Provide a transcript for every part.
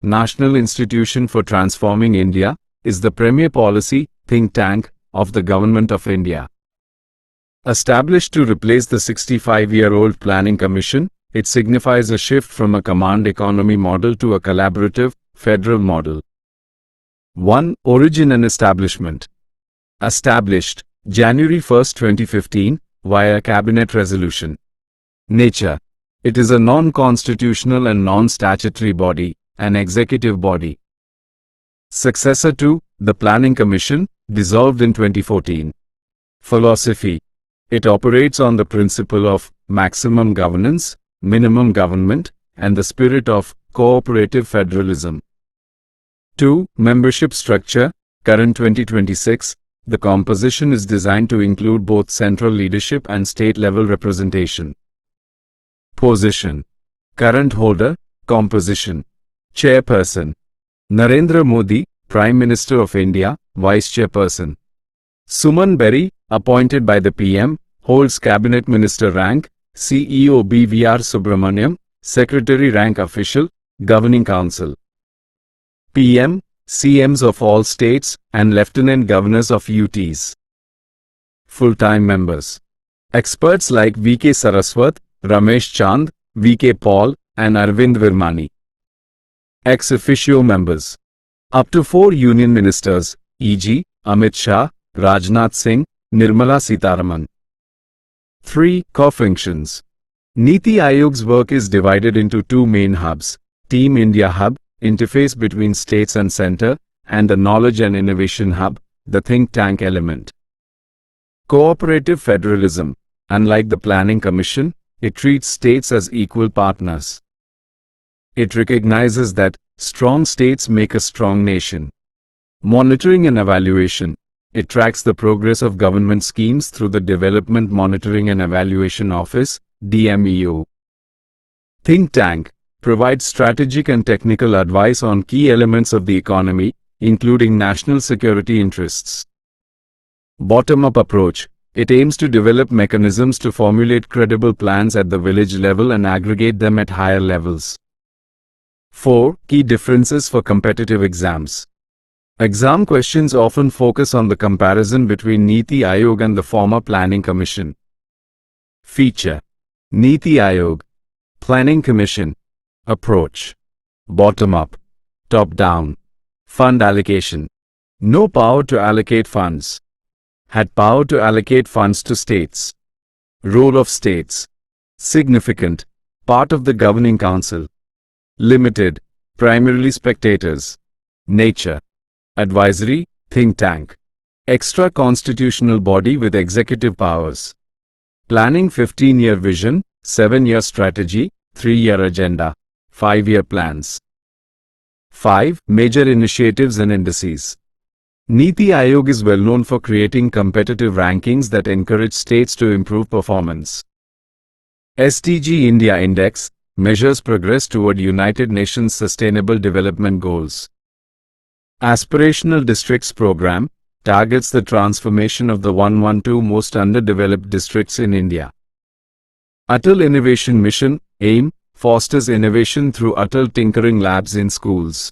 National Institution for Transforming India, is the premier policy think tank of the Government of India. Established to replace the 65-year-old Planning Commission, it signifies a shift from a command economy model to a collaborative, federal model. 1. Origin and establishment. Established January 1, 2015, via Cabinet Resolution. Nature. It is a non-constitutional and non-statutory body, an executive body. Successor to the Planning Commission, dissolved in 2014. Philosophy. It operates on the principle of maximum governance, minimum government, and the spirit of cooperative federalism. 2. Membership structure. Current 2026. The composition is designed to include both central leadership and state-level representation. Position. Current holder. Composition. Chairperson. Narendra Modi, Prime Minister of India, Vice Chairperson. Suman Berry, appointed by the PM, holds Cabinet Minister rank. CEO BVR Subramaniam, Secretary rank official, Governing Council. PM, CMs of all states, and Lieutenant Governors of UTs. Full-time members. Experts like VK Saraswat, Ramesh Chand, VK Paul, and Arvind Virmani. Ex officio members. Up to 4 union ministers, e.g., Amit Shah, Rajnath Singh, Nirmala Sitharaman. 3. Core functions. NITI Aayog's work is divided into 2 main hubs: Team India Hub, interface between states and center, and the Knowledge and Innovation Hub, the think tank element. Cooperative federalism. Unlike the Planning Commission, it treats states as equal partners. It recognizes that strong states make a strong nation. Monitoring and evaluation. It tracks the progress of government schemes through the Development Monitoring and Evaluation Office, DMEO. Think tank. Provides strategic and technical advice on key elements of the economy, including national security interests. Bottom-up approach. It aims to develop mechanisms to formulate credible plans at the village level and aggregate them at higher levels. 4. Key differences for competitive exams. Exam questions often focus on the comparison between NITI Aayog and the former Planning Commission. Feature. NITI Aayog. Planning Commission. Approach. Bottom-up. Top-down. Fund allocation. No power to allocate funds. Had power to allocate funds to states. Role of states. Significant. Part of the Governing Council. Limited. Primarily spectators. Nature. Advisory, think tank. Extra constitutional body with executive powers. Planning 15-year vision, 7-year strategy, 3-year agenda, 5-year plans. 5. Major initiatives and indices. NITI Aayog is well known for creating competitive rankings that encourage states to improve performance. SDG India Index measures progress toward United Nations Sustainable Development Goals. Aspirational Districts Program targets the transformation of the 112 most underdeveloped districts in India. Atal Innovation Mission, AIM, fosters innovation through Atal Tinkering Labs in schools.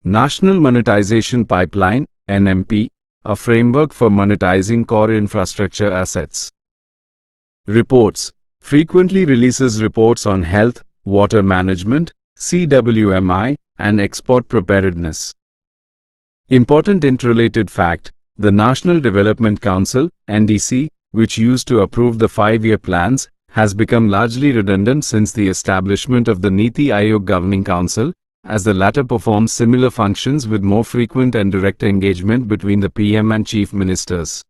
National Monetization Pipeline, NMP, a framework for monetizing core infrastructure assets. Reports. Frequently releases reports on health, water management, CWMI, and export preparedness. Important interrelated fact, the National Development Council, NDC, which used to approve the 5-year plans, has become largely redundant since the establishment of the NITI Aayog Governing Council, as the latter performs similar functions with more frequent and direct engagement between the PM and Chief Ministers.